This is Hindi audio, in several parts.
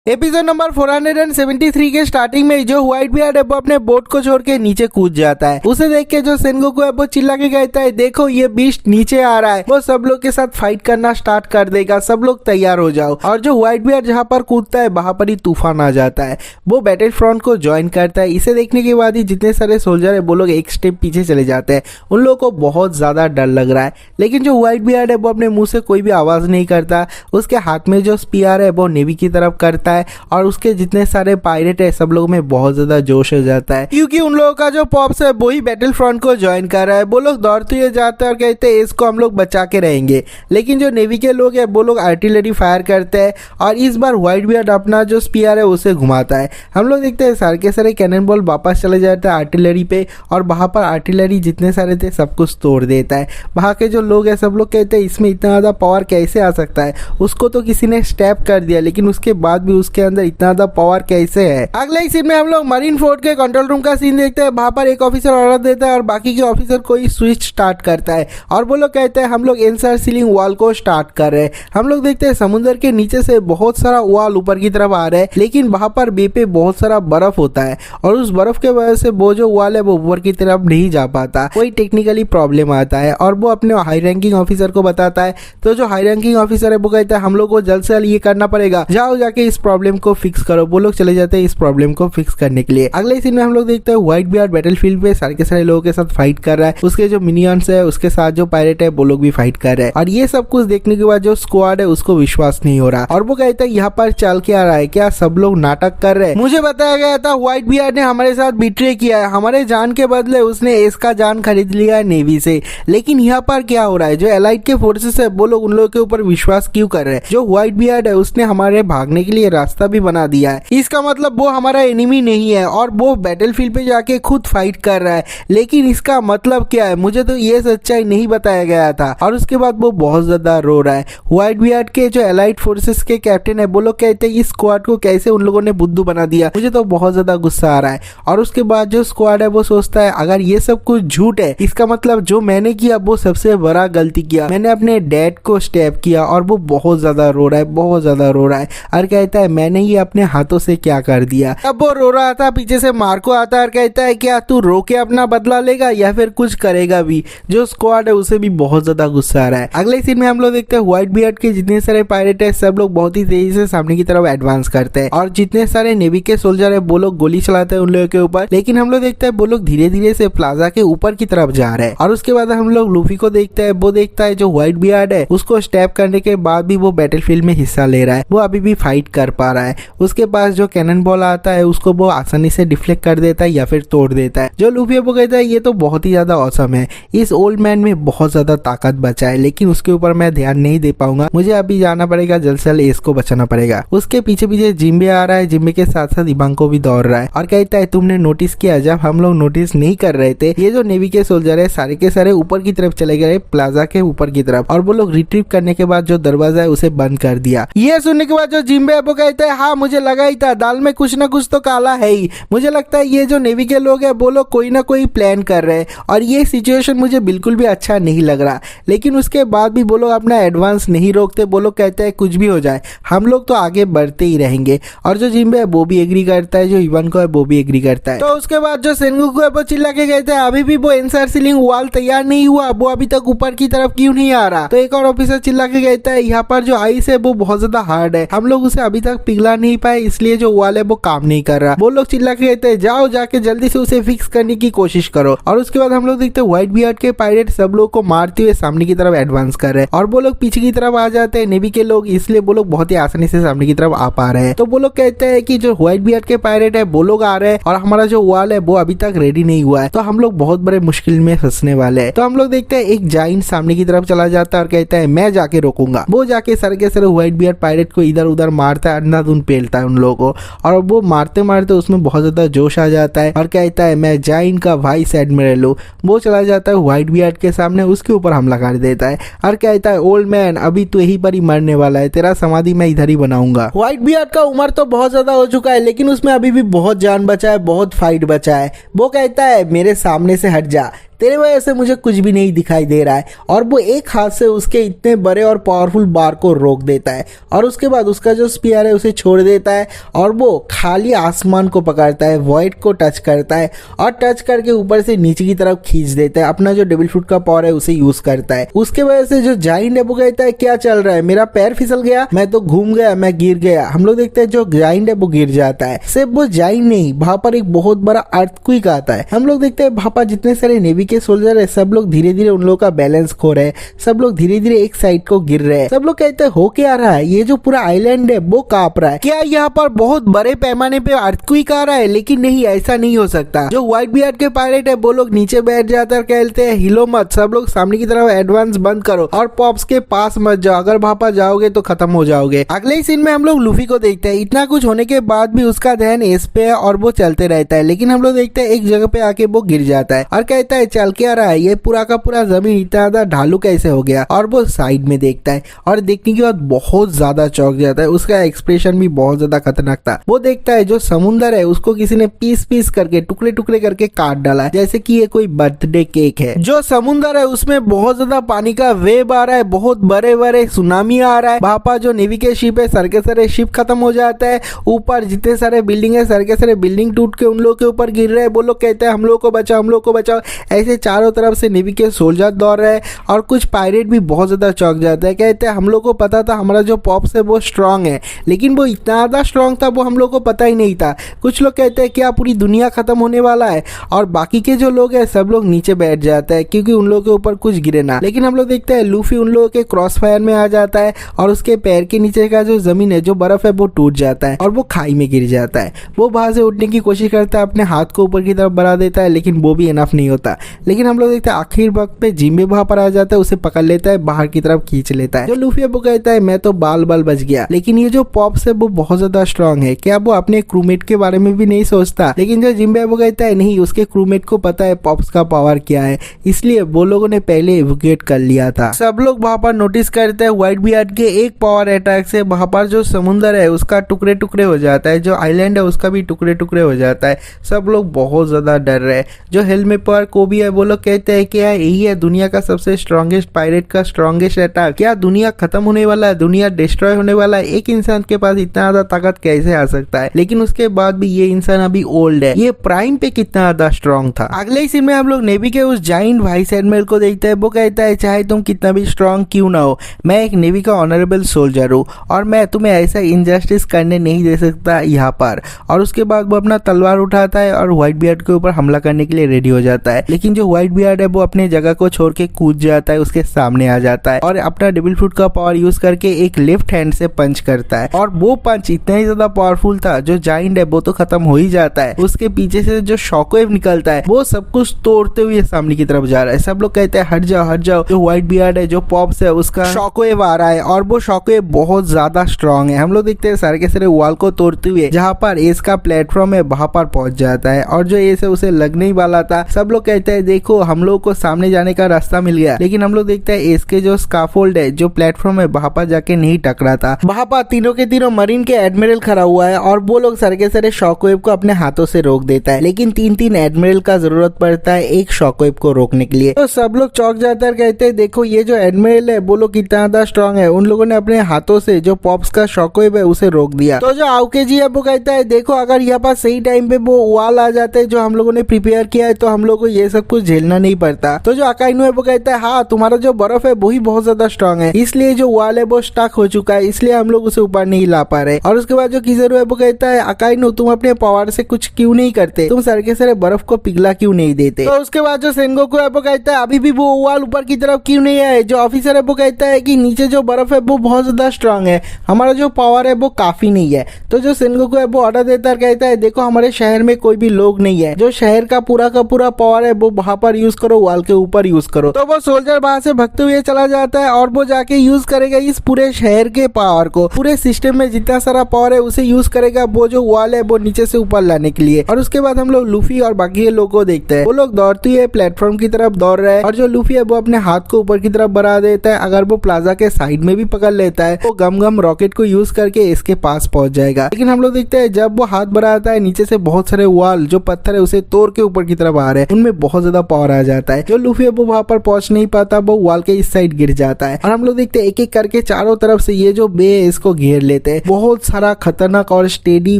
एपिसोड नंबर 473 के स्टार्टिंग में जो व्हाइट बियर्ड है वो अपने बोट को छोड़ के नीचे कूद जाता है। उसे देख के जो सेनगोकू है वो चिल्ला के कहता है, देखो ये बीस्ट नीचे आ रहा है, वो सब लोग के साथ फाइट करना स्टार्ट कर देगा, सब लोग तैयार हो जाओ। और जो व्हाइट बियर्ड जहाँ पर कूदता है वहां पर ही तूफान आ जाता है। वो बैटल फ्रंट को ज्वाइन करता है। इसे देखने के बाद ही जितने सारे सोल्जर है वो लोग एक स्टेप पीछे चले जाते हैं। उन लोगों को बहुत ज्यादा डर लग रहा है, लेकिन जो व्हाइट बियर्ड है वो अपने मुंह से कोई भी आवाज नहीं करता। उसके हाथ में जो स्पीयर है वो नेवी की तरफ करता है और उसके जितने सारे पायरेट है सब लोगों में बहुत ज्यादा जोश हो जाता है, क्योंकि उन लोगों का जो पॉप्स है वो ही बैटल फ्रंट को ज्वाइन कर रहा है। वो लोग दौड़ते हुए जाते हैं और कहते हैं इसको हम लोग बचा के रहेंगे। लेकिन जो नेवी के लोग हैं वो लोग आर्टिलरी फायर करते हैं और इस बार व्हाइट बियर्ड अपना जो स्पीयर है उसे घुमाता है। हम लोग देखते हैं सारे के सारे कैनन बॉल वापस चले जाते हैं आर्टिलरी पे और वहां पर आर्टिलरी जितने सारे थे सब कुछ तोड़ देता है। वहां के जो लोग हैं सब लोग कहते हैं इसमें इतना ज्यादा पावर कैसे आ सकता है, उसको तो किसी ने स्टैप कर दिया, लेकिन उसके बाद भी उसके अंदर इतना ज्यादा पावर कैसे है। अगले ही सीन में हम लोग मरीन फोर्ट के कंट्रोल रूम का सीन देखते हैं। वहां पर एक ऑफिसर ऑर्डर देता है और बाकी के ऑफिसर कोई स्विच स्टार्ट करता है और वो लोग कहते हैं हम लोग एंसर सीलिंग वॉल को स्टार्ट कर रहे हैं। हम लोग देखते हैं समुद्र के नीचे से बहुत सारा वॉल ऊपर की तरफ आ रहा है, लेकिन वहां पर बे पे बहुत सारा बर्फ होता है और उस बर्फ के वजह से वो जो वॉल है वो ऊपर की तरफ नहीं जा पाता। कोई टेक्निकली प्रॉब्लम आता है और वो अपने हाई रैंकिंग ऑफिसर को बताता है। तो जो हाई रैंकिंग ऑफिसर है वो कहता है हम लोग को जल्द से जल्द ये करना पड़ेगा, जाओ जाके इस प्रॉब्लम को फिक्स करो। वो लोग चले जाते हैं इस प्रॉब्लम को फिक्स करने के लिए। अगले सीन में हम लोग देखते हैं व्हाइट बियर्ड बैटलफील्ड पे सारे के सारे लोगों के साथ फाइट कर रहा है। उसके जो मिनियंस है उसके साथ जो पायरेट है वो लोग भी फाइट कर रहे हैं और ये सब कुछ देखने के बाद जो स्क्वाड है उसको विश्वास नहीं हो रहा और वो कहता है यहाँ पर चल के आ रहा है, क्या सब लोग नाटक कर रहे हैं? मुझे बताया गया था व्हाइट बियर्ड ने हमारे साथ बिट्रे किया है, हमारे जान के बदले उसने एस का जान खरीद लिया है नेवी से। लेकिन यहाँ पर क्या हो रहा है, जो एलाइड के फोर्सेस है वो लोग उन लोगों के ऊपर विश्वास क्यों कर रहे हैं? जो व्हाइट बियर्ड है उसने हमारे भागने के लिए रास्ता भी बना दिया है, इसका मतलब वो हमारा एनिमी नहीं है और वो बैटलफील्ड पे जाके खुद फाइट कर रहा है। लेकिन इसका मतलब क्या है? मुझे तो ये सच्चाई नहीं बताया गया था। और उसके बाद वो बहुत ज्यादा रो रहा है। व्हाइट बियर्ड के जो एलाइड फोर्सेस के कैप्टन है वो लोग कहते हैं इस स्क्वाड को कैसे उन लोगों ने बुद्धू बना दिया। मुझे तो बहुत ज्यादा गुस्सा आ रहा है। और उसके बाद जो स्क्वाड है वो सोचता है अगर ये सब कुछ झूठ है इसका मतलब जो मैंने किया वो सबसे बड़ा गलती किया, मैंने अपने डैड को स्टैप किया। और वो बहुत ज्यादा रो रहा है, बहुत ज्यादा रो रहा है और कहता है मैंने ये अपने हाथों से क्या कर दिया। अब वो रो रहा था, पीछे से मार्को आता है और कहता है क्या तू रो के अपना बदला लेगा या फिर कुछ करेगा भी? जो स्क्वाड है उसे भी बहुत ज्यादा गुस्सा आ रहा है। अगले सीन में हम लोग देखते हैं व्हाइट बियर्ड के जितने सारे पायरेट है सब लोग बहुत ही तेजी से सामने की तरफ एडवांस करते हैं और जितने सारे नेवी के सोल्जर है वो लोग गोली चलाते हैं उन लोगों के ऊपर। लेकिन हम लोग देखते हैं वो लोग धीरे धीरे से प्लाजा के ऊपर की तरफ जा रहे हैं। और उसके बाद हम लोग लूफी को देखते हैं। वो देखता है जो व्हाइट बियर्ड है उसको स्टैप करने के बाद भी वो बैटलफील्ड में हिस्सा ले रहा है, वो अभी भी फाइट कर पा रहा है। उसके पास जो कैनन बॉल आता है उसको वो आसानी से डिफ्लेक्ट कर देता है या फिर तोड़ देता है। जो लूफी वो कहता है ये तो बहुत ही ज्यादा ऑसम है, इस ओल्ड मैन में बहुत ज्यादा ताकत बचा है, लेकिन उसके ऊपर मैं ध्यान नहीं दे पाऊंगा, मुझे अभी जाना पड़ेगा, जल्द से जल्द एस को बचाना पड़ेगा। उसके पीछे पीछे जिम्बे आ रहा है, जिम्बे के साथ साथ इबांको भी दौड़ रहा है और कहता है तुमने नोटिस किया जब हम लोग नोटिस नहीं कर रहे थे ये जो नेवी के सोल्जर है सारे के सारे ऊपर की तरफ चले गए, प्लाजा के ऊपर की तरफ, और वो लोग रिट्रीव करने के बाद जो दरवाजा है उसे बंद कर दिया। ये सुनने के बाद जो जिम्बे वो कहता है हाँ मुझे लगा ही था, दाल में कुछ ना कुछ तो काला है ही। मुझे लगता है ये जो नेवी के लोग हैं वो लोग कोई ना कोई प्लान कर रहे हैं और ये सिचुएशन मुझे बिल्कुल भी अच्छा नहीं लग रहा। लेकिन उसके बाद भी वो लोग अपना एडवांस नहीं रोकते, वो लोग कहते हैं कुछ भी हो जाए हम लोग तो आगे बढ़ते ही रहेंगे। और जो जिम्बे है वो भी एग्री करता है, जो इवांको है वो भी एग्री करता है। तो उसके बाद जो सेनगोकू है वो चिल्ला के कहते हैं अभी भी वो एंसर सीलिंग वॉल तैयार नहीं हुआ, वो अभी तक ऊपर की तरफ क्यों नहीं आ रहा? तो एक और ऑफिसर चिल्ला के कहता है यहाँ पर जो आइस है वो बहुत ज्यादा हार्ड है, हम लोग उसे अभी तक पिघला नहीं पाए, इसलिए जो वॉल है वो काम नहीं कर रहा। वो लोग चिल्ला के कहते हैं जाओ जाके जल्दी से उसे फिक्स करने की कोशिश करो। और उसके बाद हम लोग देखते हैं व्हाइट बियर्ड के पायरेट सब लोग को मारते हुए सामने की तरफ एडवांस कर रहे हैं और वो लोग पीछे की तरफ आ जाते हैं नेवी के लोग, इसलिए वो लोग बहुत ही आसानी से सामने की तरफ आ पा रहे हैं। तो वो लोग कहते हैं कि जो व्हाइट बियर्ड के पायरेट है वो लोग आ रहे हैं और हमारा जो वॉल है वो अभी तक रेडी नहीं हुआ है, तो हम लोग बहुत बड़े मुश्किल में फंसने वाले हैं। तो हम लोग देखते हैं एक जाइंट सामने की तरफ चला जाता है और कहता है मैं जाके रोकूंगा। वो जाके सर के सर व्हाइट बियर्ड पायरेट को इधर उधर मारता है, अंधाधुंध पेलता है उन लोगों को और वो मारते मारते उसमें बहुत ज्यादा जोश आ जाता है और कहता है मैं जाइंट का वाइस एडमिरल हूँ। वो चला जाता है व्हाइट बियर्ड के सामने, उसके ऊपर हमला कर देता है और कहता है ओल्ड मैन अभी तो यहीं पर ही मरने वाला है, तेरा समाधि मैं इधर ही बनाऊंगा। व्हाइट बियर्ड का उम्र तो बहुत ज्यादा हो चुका है लेकिन उसमें अभी भी बहुत जान बचा है, बहुत फाइट बचा है। वो कहता है मेरे सामने से हट जा, तेरे वजह से मुझे कुछ भी नहीं दिखाई दे रहा है। और वो एक हाथ से उसके इतने बड़े और पावरफुल बार को रोक देता है और उसके बाद उसका जो स्पीयर है उसे छोड़ देता है और वो खाली आसमान को पकड़ता है, वॉइड को टच करता है और टच करके ऊपर से नीचे की तरफ खींच देता है। अपना जो डेविल फ्रूट का पावर है उसे यूज करता है। उसके वजह से जो जाइंट है वो कहता है क्या चल रहा है, मेरा पैर फिसल गया, मैं तो घूम गया, मैं गिर गया। हम लोग देखते हैं जो जाइंट है वो गिर जाता है। सिर्फ वो जाइंट नहीं, वहां पर एक बहुत बड़ा अर्थक्वेक आता है। हम लोग देखते हैं वहां पर जितने सारे नेवी के सोल्जर है सब लोग धीरे धीरे उन लोगों का बैलेंस खो रहे हैं, सब लोग धीरे धीरे एक साइड को गिर रहे हैं। सब लोग कहते हैं हो क्या रहा है, ये जो पूरा आइलैंड है वो कांप रहा है, क्या यहाँ पर बहुत बड़े पैमाने पे अर्थक्वेक आ रहा है? लेकिन नहीं, ऐसा नहीं हो सकता। जो व्हाइट बियर्ड के पायलट है वो लोग नीचे बैठ जाते हैं, कहते हैं हिलो मत, सब लोग सामने की तरफ एडवांस बंद करो और पॉप्स के पास मत जाओ, अगर वहां पर जाओगे तो खत्म हो जाओगे। अगले ही सीन में हम लोग लूफी को देखते हैं। इतना कुछ होने के बाद भी उसका ध्यान एस पे है और वो चलते रहता है। लेकिन हम लोग देखते हैं एक जगह पे आके वो गिर जाता है और कहता है चल क्या रहा है, ये पूरा का पूरा जमीन इतना ज्यादा ढालू कैसे हो गया? और वो साइड में देखता है और देखने के बाद बहुत ज्यादा चौंक जाता है। उसका एक्सप्रेशन भी बहुत ज्यादा खतरनाक था। वो देखता है जो समुंदर है उसको किसी ने पीस पीस करके टुकड़े टुकड़े करके काट डाला है, जैसे कि ये कोई बर्थडे केक है। जो समुंदर है उसमें बहुत ज्यादा पानी का वेव आ रहा है, बहुत बड़े बड़े सुनामी आ रहा है। वहां पर जो नेवी के शिप है सर के सारे शिप खत्म हो जाता है। ऊपर जितने सारे बिल्डिंग है सर के सारे बिल्डिंग टूट के उन लोगों के ऊपर गिर रहे हैं। वो लोग कहते हैं हम लोग को बचाओ, हम लोग को बचाओ। ऐसे चारों तरफ से नेवी के सोल्जर दौड़ रहे हैं और कुछ पायरेट भी बहुत ज्यादा चौंक जाते हैं। कहते हैं हम लोग को पता था हमारा जो पॉप्स है वो स्ट्रांग है, लेकिन वो इतना ज्यादा स्ट्रांग था वो हम लोग को पता ही नहीं था। कुछ लोग कहते हैं क्या पूरी दुनिया खत्म होने वाला है? और बाकी के जो लोग हैं सब लोग नीचे बैठ जाते हैं क्योंकि उन लोगों के ऊपर कुछ गिरे ना। लेकिन हम लोग देखते हैं लूफी उन लोगों के क्रॉस फायर में आ जाता है और उसके पैर के नीचे का जो जमीन है, जो बर्फ है वो टूट जाता है और वो खाई में गिर जाता है। वो वहां से उठने की कोशिश करता है, अपने हाथ को ऊपर की तरफ बढ़ा देता है, लेकिन वो भी इनफ नहीं होता। लेकिन हम लोग देखते हैं आखिर वक्त पे जिम्बे वहां पर आ जाता है, उसे पकड़ लेता है, बाहर की तरफ खींच लेता है। जो लूफी वो कहता है मैं तो बाल बाल बच गया, लेकिन ये जो पॉप्स है वो बहुत ज्यादा स्ट्रांग है, क्या वो अपने क्रूमेट के बारे में भी नहीं सोचता? लेकिन जो जिम्बे वो कहता है नहीं, उसके क्रूमेट को पता है पॉप्स का पावर क्या है, इसलिए वो लोगों ने पहले एवोकेट कर लिया था। सब लोग वहां पर नोटिस करते हैं व्हाइट बियर्ड के एक पावर अटैक से वहां पर जो समुंदर है उसका टुकड़े टुकड़े हो जाता है, जो आइलैंड है उसका भी टुकड़े टुकड़े हो जाता है। सब लोग बहुत ज्यादा डर रहे हैं। जो हेलमेट पर कोबी है वो लोग कहते हैं कि यही है दुनिया का सबसे स्ट्रॉन्गेस्ट पायरेट का स्ट्रॉन्गेस्ट अटैक, क्या दुनिया खत्म होने वाला है, दुनिया डिस्ट्रॉय होने वाला है? एक इंसान के पास इतना ज्यादा ताकत कैसे आ सकता है? लेकिन उसके बाद भी ये इंसान अभी ओल्ड है, ये प्राइम पे कितना ज्यादा स्ट्रॉन्ग था। अगले ही सीन में हम लोग नेवी के उस जाइंट वाइस एडमिरल को देखते हैं। वो कहता है चाहे तुम कितना भी स्ट्रॉन्ग क्यों ना हो, मैं एक नेवी का ऑनरेबल सोल्जर हूँ और मैं तुम्हें ऐसा इनजस्टिस करने नहीं दे सकता यहाँ पर। और उसके बाद वो अपना तलवार उठाता है और व्हाइट बियर्ड के ऊपर हमला करने के लिए रेडी हो जाता है। लेकिन जो व्हाइट बियर्ड है वो अपने जगह को छोड़ के कूद जाता है, उसके सामने आ जाता है और अपना डेविल फ्रूट का पावर यूज करके एक लेफ्ट हैंड से पंच करता है। और वो पंच इतना ही ज्यादा पावरफुल था, जो जाइंट है वो तो खत्म हो ही जाता है, उसके पीछे से जो शॉकवेव निकलता है वो सब कुछ तोड़ते हुए सामने की तरफ जा रहा है। सब लोग कहते हैं हट जाओ हट जाओ। जो व्हाइट बियर्ड है, जो पॉप्स है, उसका शॉकवेव आ रहा है और वो शॉकवेव बहुत ज्यादा स्ट्रॉन्ग है। हम लोग देखते हैं सारे के सारे वॉल को तोड़ते हुए जहाँ पर एस का प्लेटफॉर्म है वहां पर पहुंच जाता है और जो एस है उसे लगने ही वाला था। सब लोग कहते हैं देखो हम लोग को सामने जाने का रास्ता मिल गया। लेकिन हम लोग देखते हैं एस के जो स्काफोल्ड है, जो प्लेटफॉर्म है, वहां पर जाके नहीं टकरा था। वहां पर तीनों के तीनों मरीन के एडमिरल खड़ा हुआ है और वो लोग सारे के सारे शॉकवेव को अपने हाथों से रोक देता है। लेकिन तीन तीन एडमिरल का जरूरत पड़ता है एक शॉकवेव को रोकने के लिए। तो सब लोग चौंक जाते हैं, कहते हैं देखो ये जो एडमिरल है वो लोग कितना ज्यादा स्ट्रॉन्ग है, उन लोगों ने अपने हाथों से जो पॉप्स का शॉकवेव है उसे रोक दिया। तो जो आउकेजी है वो कहता है देखो अगर यहाँ पर सही टाइम पे वो वॉल आ जाते जो हम लोगों ने प्रिपेयर किया है तो हम लोग को ये सब कुछ झेलना नहीं पड़ता। तो जो अकाइनो है वो कहता है हाँ तुम्हारा जो बर्फ है वही बहुत ज्यादा स्ट्रॉन्ग है, इसलिए जो वॉल है वो स्टक हो चुका है, इसलिए हम लोग उसे ऊपर नहीं ला पा रहे। और उसके बाद जो किज़रू है वो कहता है अकाइनो तुम अपने पावर से कुछ क्यों नहीं करते, तुम सर के सारे बर्फ को पिघला क्यों नहीं देते। तो उसके बाद जो सेनगोकू है वो कहता है अभी भी वो वॉल ऊपर की तरफ क्यों नहीं आए। जो ऑफिसर है वो कहता है कि नीचे जो बर्फ है वो बहुत ज्यादा स्ट्रांग है, हमारा जो पावर है वो काफी नहीं है। तो जो सेनगोकू है वो ऑर्डर देता है, कहता है देखो हमारे शहर में कोई भी लोग नहीं है, जो शहर का पूरा पावर है वो वहां पर यूज करो, वॉल के ऊपर यूज करो। तो वो सोल्जर वहां से भगते हुए चला जाता है और वो जाके यूज करेगा इस पूरे शहर के पावर को, पूरे सिस्टम में जितना सारा पावर है उसे यूज करेगा वो जो वॉल है वो नीचे से ऊपर लाने के लिए। और उसके बाद हम लोग लूफी और बाकी के लोगों को देखते हैं, वो लोग दौड़ते हुए प्लेटफॉर्म की तरफ दौड़ रहे हैं और जो लूफी है वो अपने हाथ को ऊपर की तरफ बढ़ा देता है। अगर वो प्लाजा के साइड में भी पकड़ लेता है तो गम गम रॉकेट को यूज करके इसके पास पहुंच जाएगा। लेकिन हम लोग देखते हैं जब वो हाथ बढ़ाता है नीचे से बहुत सारे वॉल जो पत्थर है उसे तोड़ के ऊपर की तरफ आ रहे हैं, उनमें बहुत ज्यादा पावर आ जाता है। जो लूफी है वो वहां पर पहुंच नहीं पाता, वो वॉल के इस साइड गिर जाता है और हम लोग देखते हैं एक एक करके चारों तरफ से ये जो बे है इसको घेर लेते हैं। बहुत सारा खतरनाक और स्टेडी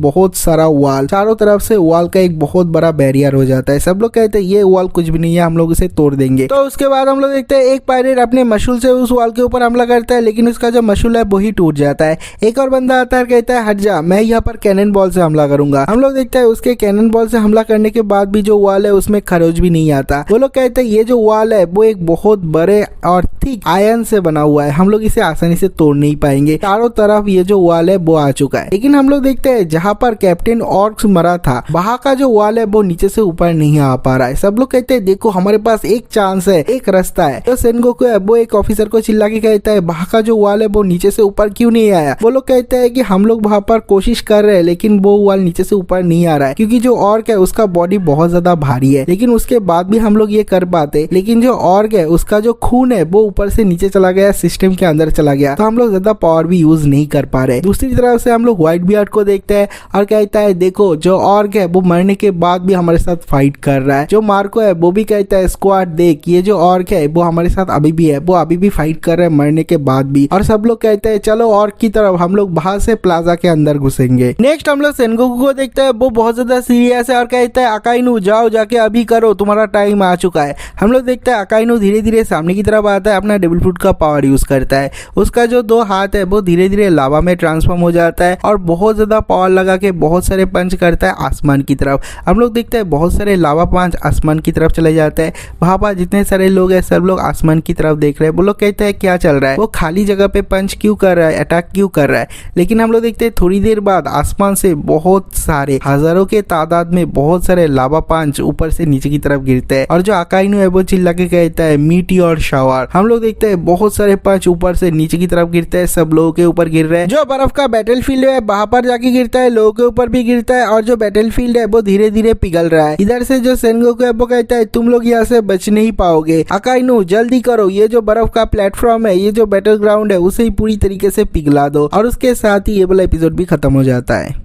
बहुत सारा वॉल, चारों तरफ से वॉल का एक बहुत बड़ा बैरियर हो जाता है। सब लोग कहते हैं ये वॉल कुछ भी नहीं है, हम लोग इसे तोड़ देंगे। तो उसके बाद हम लोग देखते हैं एक पायरेट अपने मशूल से उस वॉल के ऊपर हमला करता है, लेकिन उसका जो मशूल है वही टूट जाता है। एक और बंदा आता है, कहता है हट जा, मैं यहाँ पर कैनन बॉल से हमला करूंगा। हम लोग देखते हैं उसके कैनन बॉल से हमला करने के बाद भी जो वॉल है उसमें खरोच भी नहीं आता। वो लोग कहते हैं ये जो वॉल है वो एक बहुत बड़े और थिक आयरन से बना हुआ है, हम लोग इसे आसानी से तोड़ नहीं पाएंगे। चारों तरफ ये जो वॉल है वो आ चुका है, लेकिन हम लोग देखते हैं जहाँ पर कैप्टन ऑर्क्स मरा था वहां का जो वॉल है वो नीचे से ऊपर नहीं आ पा रहा है। सब लोग कहते हैं देखो हमारे पास एक चांस है, एक रास्ता है। तो सेनगोकू है वो एक ऑफिसर को चिल्ला के कहता है वहां का जो वॉल है वो नीचे से ऊपर क्यों नहीं आया। वो लोग कहते हैं कि हम लोग वहां पर कोशिश कर रहे हैं लेकिन वो वॉल नीचे से ऊपर नहीं आ रहा है, क्योंकि जो ऑर्क है उसका बॉडी बहुत ज्यादा भारी है, लेकिन उसके बाद भी हम लोग ये कर पाते। लेकिन जो ऑर्क है उसका जो खून है वो ऊपर से नीचे चला गया, सिस्टम के अंदर चला गया, तो हम लोग ज्यादा पावर भी यूज नहीं कर पा रहे। दूसरी तरफ से हम लोग व्हाइट बियर्ड को देखते हैं और कहता है देखो जो ऑर्क है वो मरने के बाद भी हमारे साथ फाइट कर रहा है। जो मार्को है वो भी कहता है स्क्वाड देख ये जो ऑर्क है वो हमारे साथ अभी भी है, वो अभी भी फाइट कर रहा है मरने के बाद भी। और सब लोग कहते हैं चलो ऑर्क की तरफ हम लोग बाहर से प्लाजा के अंदर घुसेंगे। नेक्स्ट हम लोग सेनगोकू को देखते हैं, वो बहुत ज्यादा सीरियस है और कहता है अकाइनु जाओ जाके अभी करो, तुम्हारा टाइम आ चुका है। हम लोग देखते हैं अकाइनु धीरे धीरे सामने की तरफ आता है, अपना डेविल फ्रूट का पावर यूज करता है। उसका जो दो हाथ है वो धीरे धीरे लावा में ट्रांसफॉर्म हो जाता है और बहुत ज्यादा पावर लगा के बहुत सारे पंच करता है आसमान की तरफ। हम लोग देखते हैं बहुत सारे लावा पंच आसमान की तरफ चले जाते हैं। वहां पर जितने सारे लोग हैं सब लोग आसमान की तरफ देख रहे हैं। वो लोग कहते हैं क्या चल रहा है, वो खाली जगह पे पंच क्यों कर रहा है, अटैक क्यों कर रहा है। लेकिन हम लोग देखते हैं थोड़ी देर बाद आसमान से बहुत सारे हजारों के तादाद में बहुत सारे लावा पंच ऊपर से नीचे की तरफ गिरते हैं और जो अकाइनु है वो चिल्ला के कहता है मीटियोर शावर। हम लोग देखते हैं बहुत सारे पंच ऊपर से नीचे की तरफ गिरते हैं, सब लोगों के ऊपर गिर रहे हैं। जो बर्फ का बैटलफील्ड है वहां पर जाके गिरता है, लोगों के ऊपर भी गिरता है और जो बैटलफील्ड है वो धीरे धीरे पिघल रहा है। इधर से जो सेनगोकू है वो कहता है तुम लोग यहाँ से बच नहीं पाओगे, अकाइनु जल्दी करो, ये जो बर्फ का प्लेटफॉर्म है, ये जो बैटल ग्राउंड है उसे ही पूरी तरीके से पिघला दो। और उसके साथ ही ये वाला एपिसोड भी खत्म हो जाता है।